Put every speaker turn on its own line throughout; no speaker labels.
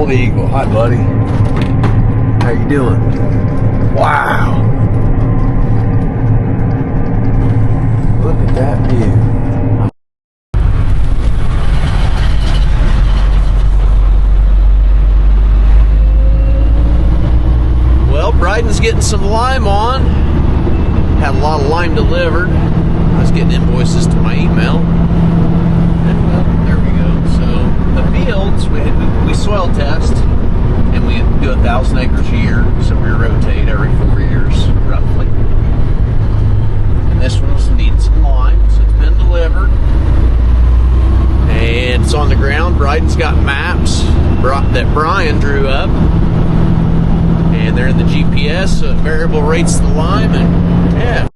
Bald Eagle. Hi, buddy. How you doing? Wow. Look at that view. Well, Bryden's getting some lime on. Had a lot of lime delivered. I was getting invoices to my email. And well, there we go. So the fields, we soil test, and we do 1,000 acres a year. So we rotate every 4 years, roughly. And this one's needing some lime, so it's been delivered. And it's on the ground. Bryden's got maps that Brian drew up. And they're in the GPS, so it variable rates the lime, and yeah.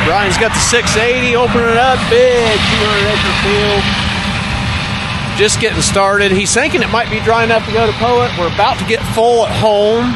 Brian's got the 680, opening it up, big 200-acre field. Just getting started. He's thinking it might be dry enough to go to Poet. We're about to get full at home.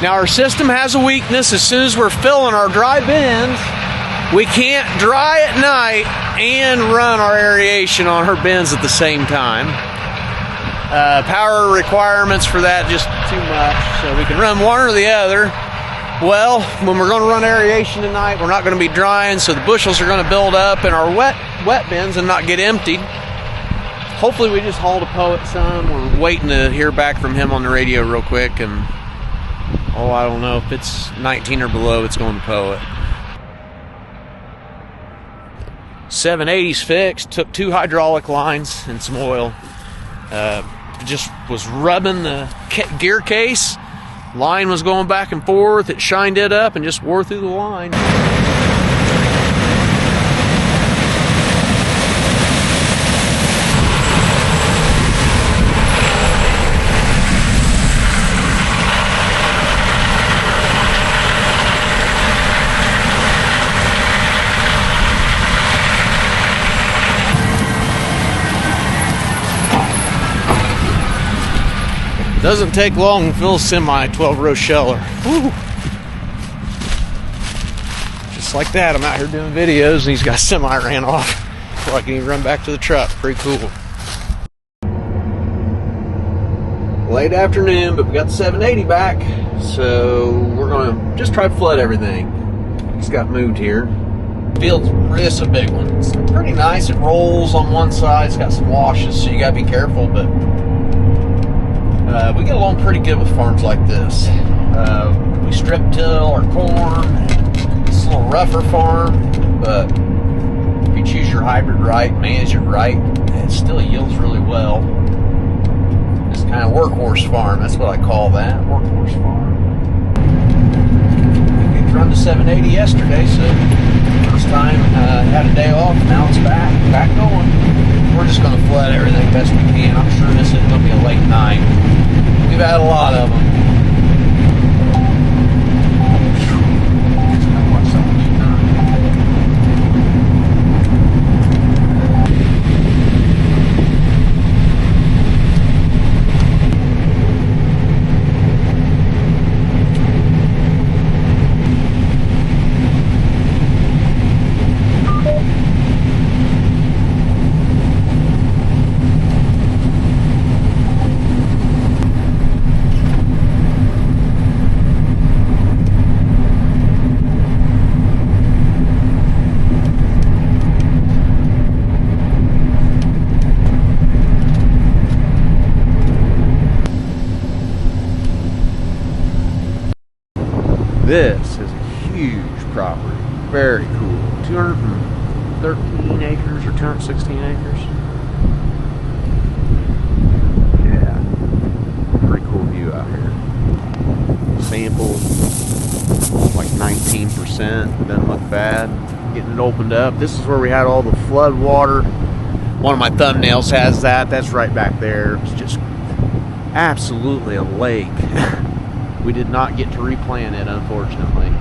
Now our system has a weakness. As soon as we're filling our dry bins, we can't dry at night and run our aeration on her bins at the same time. Power requirements for that just too much, so we can run one or the other. Well, when we're going to run aeration tonight, we're not going to be drying, so the bushels are going to build up in our wet bins and not get emptied. Hopefully we just haul to Poet some. We're waiting to hear back from him on the radio real quick, and I don't know, if it's 19 or below, it's going to Poet. 780's fixed. Took 2 hydraulic lines and some oil. Just was rubbing the gear case. Line was going back and forth. It shined it up and just wore through the line. Doesn't take long to fill a semi 12-row sheller. Woo. Just like that, I'm out here doing videos and he's got a semi ran off so I can even run back to the truck. Pretty cool. Late afternoon, but we got the 780 back, so we're going to just try to flood everything. Just got moved here. Field's this a big one. It's pretty nice. It rolls on one side. It's got some washes, so you got to be careful, but we get along pretty good with farms like this. We strip till our corn. It's a little rougher farm, but if you choose your hybrid right, manage it right, it still yields really well. It's kind of workhorse farm. That's what I call that, workhorse farm. We run the 780 yesterday, so first time had a day off. Now it's back going. We're just going to flood everything best we can. I'm sure this is going to be a late night. We've had a lot of them. This is a huge property. Very cool. 213 acres or 216 acres. Yeah. Pretty cool view out here. Sample like 19%. Doesn't look bad. Getting it opened up. This is where we had all the flood water. One of my thumbnails has that. That's right back there. It's just absolutely a lake. We did not get to replant it, unfortunately.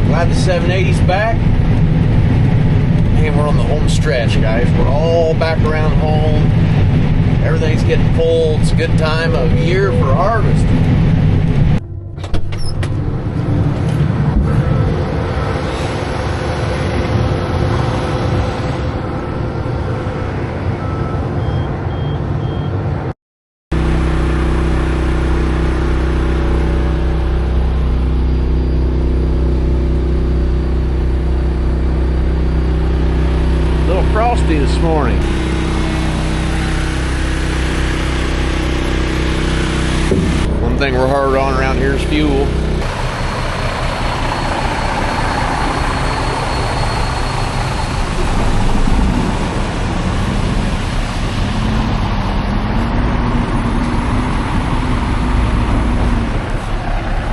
Glad the 780's back, and we're on the home stretch, guys. We're all back around home. Everything's getting full. It's a good time of year for harvest. Frosty this morning. One thing we're hard on around here is fuel.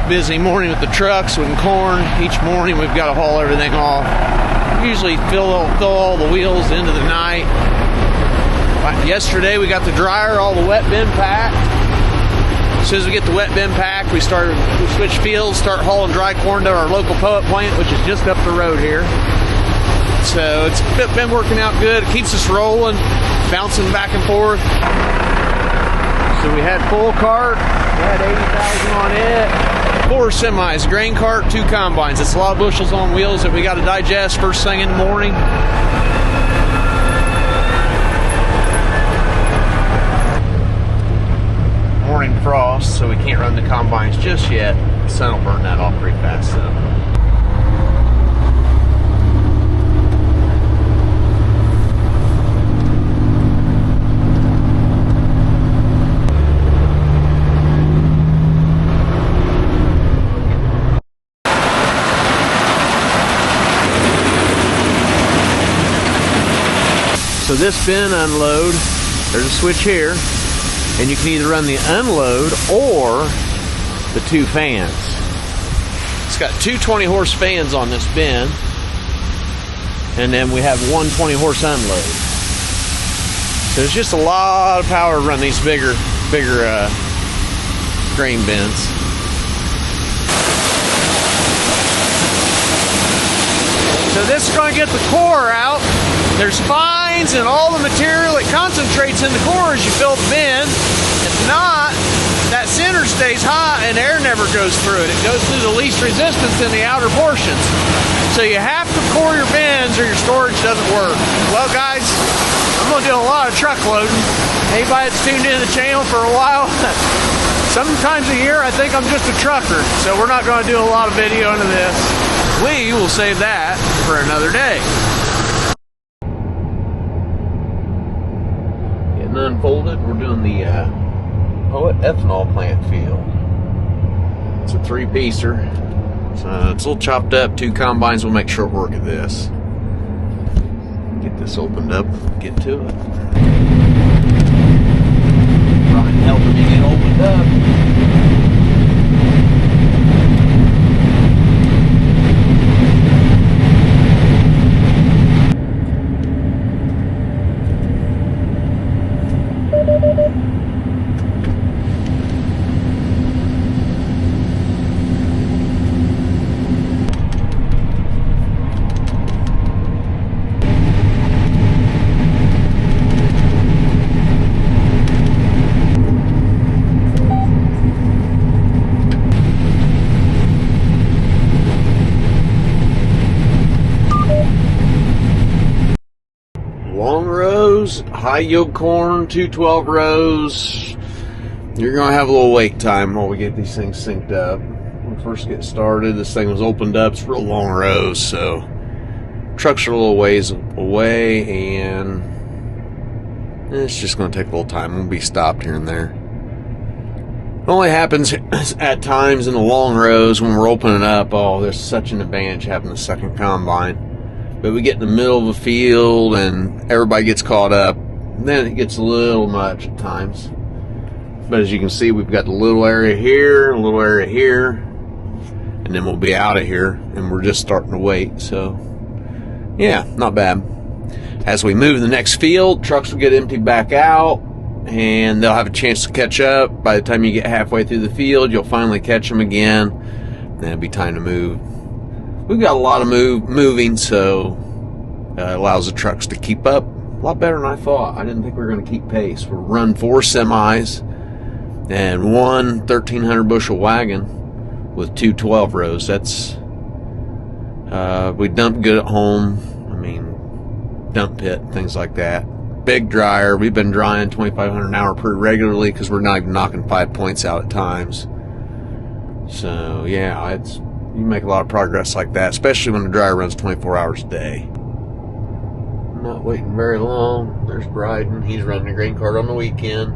Busy morning with the trucks and corn. Each morning we've got to haul everything off. Usually fill all the wheels into the night. Yesterday we got the dryer, all the wet bin packed. As soon as we get the wet bin packed, we switch fields, start hauling dry corn to our local pellet plant, which is just up the road here. So it's been working out good. It keeps us rolling, bouncing back and forth. So we had full cart, we had 80,000 on it. 4 semis, grain cart, 2 combines. It's a lot of bushels on wheels that we got to digest first thing in the morning. Morning frost, so we can't run the combines just yet. The sun will burn that off pretty fast though. So this bin unload, there's a switch here, and you can either run the unload or the 2 fans. It's got 2 20-horse fans on this bin, and then we have 1 20-horse unload. So there's just a lot of power to run these bigger grain bins. So this is going to get the core out. There's fines and all the material that concentrates in the core as you fill the bin. If not, that center stays hot and air never goes through it. It goes through the least resistance in the outer portions. So you have to core your bins or your storage doesn't work. Well guys, I'm going to do a lot of truck loading. Anybody that's tuned into the channel for a while, sometimes a year I think I'm just a trucker. So we're not going to do a lot of video into this. We will save that for another day. Unfolded, we're doing the ethanol plant field. It's a 3-piecer. So it's a little chopped up. 2 combines will make short work of this. Get this opened up, get to it. Brian helping me get opened up. Long rows, high yield corn, 212 rows. You're going to have a little wait time while we get these things synced up. When we first get started, this thing was opened up. It's real long rows, so trucks are a little ways away, and It's just going to take a little time. We'll be stopped here and there. It only happens at times in the long rows when we're opening up. Oh, there's such an advantage having the second combine. But we get in the middle of a field and everybody gets caught up. Then it gets a little much at times. But as you can see, we've got the little area here, a little area here, and then we'll be out of here, and we're just starting to wait. So, yeah, not bad. As we move to the next field, trucks will get emptied back out. And they'll have a chance to catch up. By the time you get halfway through the field, you'll finally catch them again. Then it'll be time to move. We've got a lot of moving, so it allows the trucks to keep up a lot better than I thought. I didn't think we were going to keep pace. We'll run 4 semis and one 1,300 bushel wagon with 2 12 rows. That's we dump good at home. I mean, dump pit, things like that. Big dryer. We've been drying 2,500 an hour pretty regularly because we're not even knocking 5 points out at times. So yeah, you make a lot of progress like that, especially when the dryer runs 24 hours a day. I'm not waiting very long. There's Bryden. He's running a grain cart on the weekend,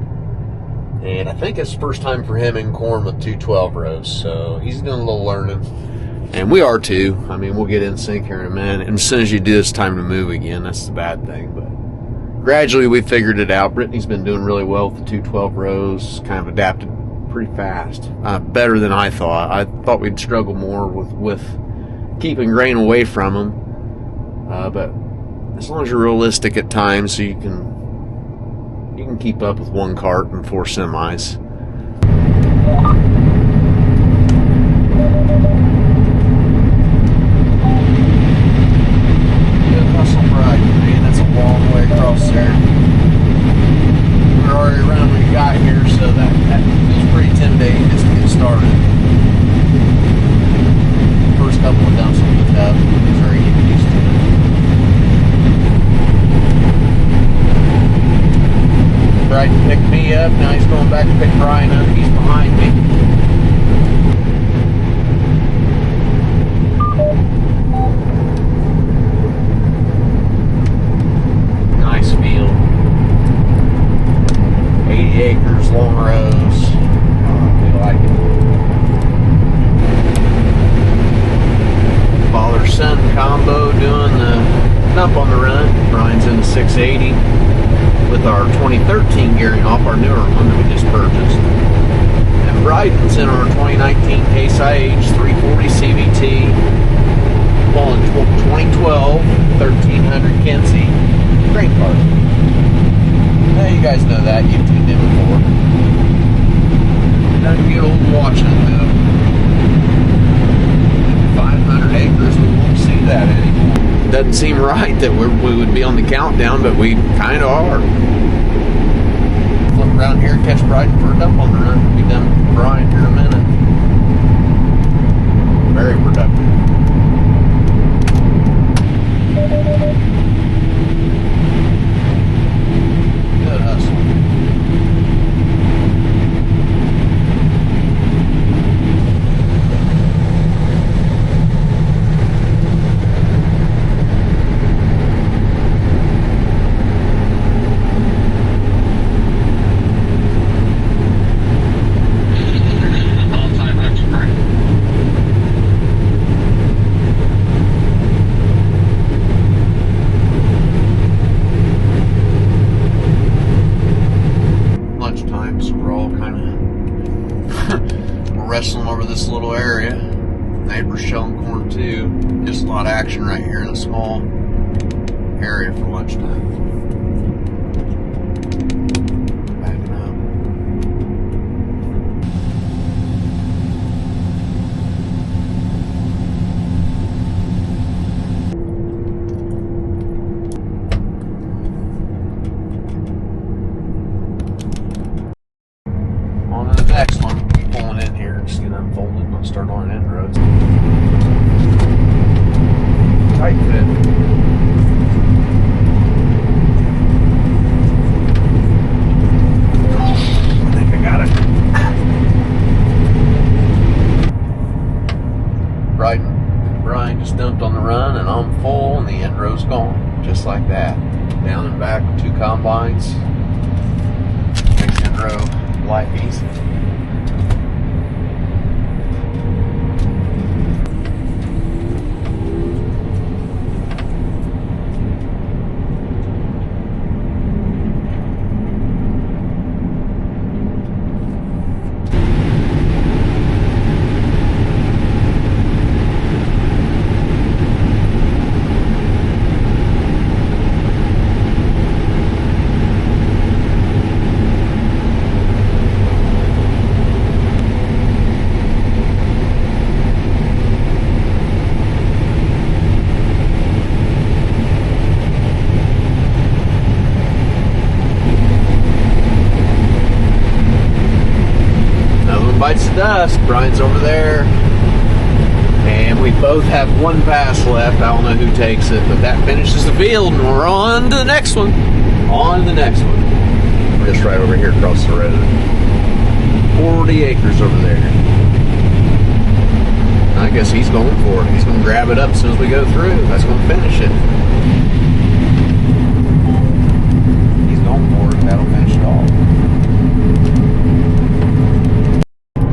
and I think it's the first time for him in corn with 2 12 rows. So he's doing a little learning, and we are too. I mean, we'll get in sync here in a minute, and as soon as you do, it's time to move again. That's the bad thing, but gradually we figured it out. Brittany's been doing really well with the 2 12 rows, kind of adapted pretty fast. Better than I thought. I thought we'd struggle more with keeping grain away from them. But as long as you're realistic at times, so you can keep up with 1 cart and 4 semis. Good hustle, Brian. Man, that's a long way across there. We're already around when we got here, so that feels pretty intimidating just to get started. First couple of dumps will be tough. It's very getting used to it. Brighton picked me up. Now he's going back to pick Brian up. He's behind me. Nice field. 80 acres, long rows. We like it. Father-son combo doing the dump on the run. Brian's in the 680 with our 2013 gearing off, our newer one that we just purchased. And Bryden's in our 2019 Case IH 340 CVT, pulling 2012 1300 Kinsey grain cart. Now you guys know that. You've tuned in before. Now you get old watching it though. 500 acres, we won't see that anymore. Doesn't seem right that we would be on the countdown, but we kind of are. Flip around here and catch Bryden for a dump on the run. We'll be done with Brian here in a minute. Very productive. Good hustle. Wrestling over this little area. Neighbors shelling corn too. Just a lot of action right here in a small area for lunchtime. Backing up. On to the next one. Pulling in here, just get unfolded and I'll start on end roads. Tight fit. I think I got it. Brian just dumped on the run and I'm full and the end row's gone. Just like that. Down and back with 2 combines. Pro life easy. Bites the dust. Brian's over there, and we both have one pass left. I don't know who takes it, but that finishes the field, and we're on to the next one. On to the next one. We're just right over here across the road. 40 acres over there. I guess he's going for it. He's going to grab it up as soon as we go through. That's going to finish it. He's going for it. That'll finish it all.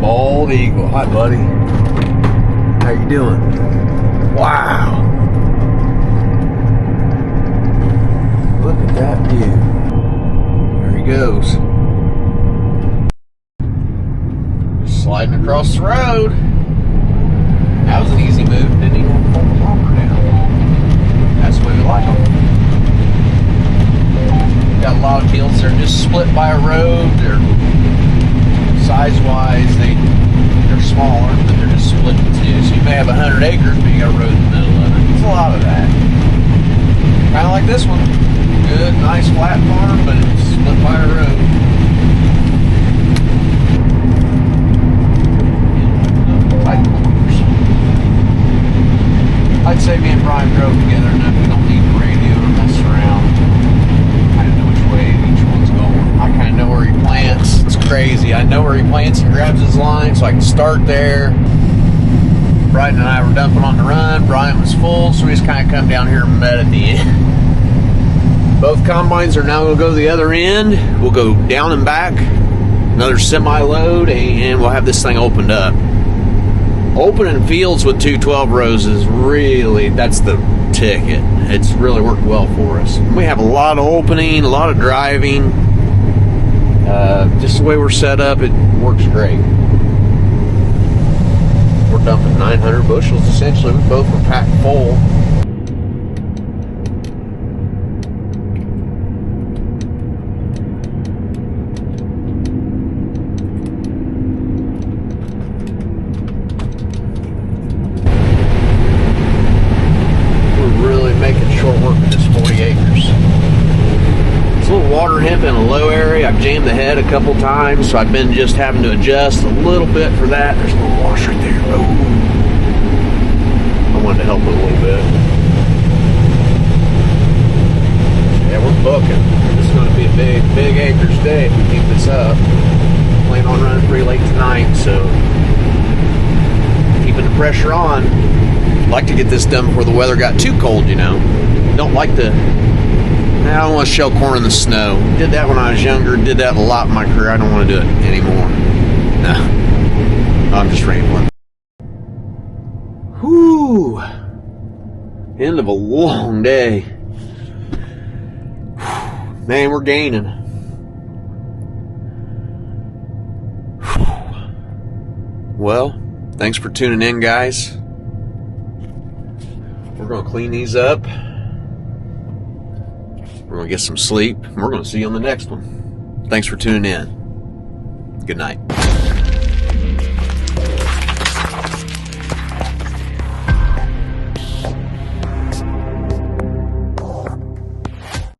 Bald eagle. Hi, buddy. How you doing? Wow. Look at that view. There he goes. Just sliding across the road. That was an easy move. Didn't even have to pull the bumper down. That's the way we like them. Got a lot of fields that are just split by a road. They're size-wise, they're smaller, but they're just split in two. So you may have 100 acres, but you got a road in the middle of it. There's a lot of that. Kind of like this one. Good, nice flat farm, but it's split by a road. I'd say me and Brian drove together enough. We don't need the radio to mess around. I don't know which way each one's going. I kind of know where he plants. It's crazy. I know where he plants and grabs his line, so I can start there. Brian and I were dumping on the run. Brian was full, so we just kind of come down here and met at the end. Both combines are now going to go to the other end. We'll go down and back, another semi-load, and we'll have this thing opened up. Opening fields with 212 rows is really, that's the ticket. It's really worked well for us. We have a lot of opening, a lot of driving. Just the way we're set up, it works great. We're dumping 900 bushels essentially. We both were packed full. Water hemp in a low area. I've jammed the head a couple times, so I've been just having to adjust a little bit for that. There's a little wash right there. Oh, I wanted to help it a little bit. Yeah, we're booking. This is going to be a big acres day if we keep this up. Plan on running pretty late tonight, so keeping the pressure on. Like to get this done before the weather got too cold, you know. Don't like to. I don't want to shell corn in the snow. Did that when I was younger. Did that a lot in my career. I don't want to do it anymore. No. I'm just rambling. Whew. End of a long day. Man, we're gaining. Well, thanks for tuning in, guys. We're going to clean these up. We're going to get some sleep. We're going to see you on the next one. Thanks for tuning in. Good night.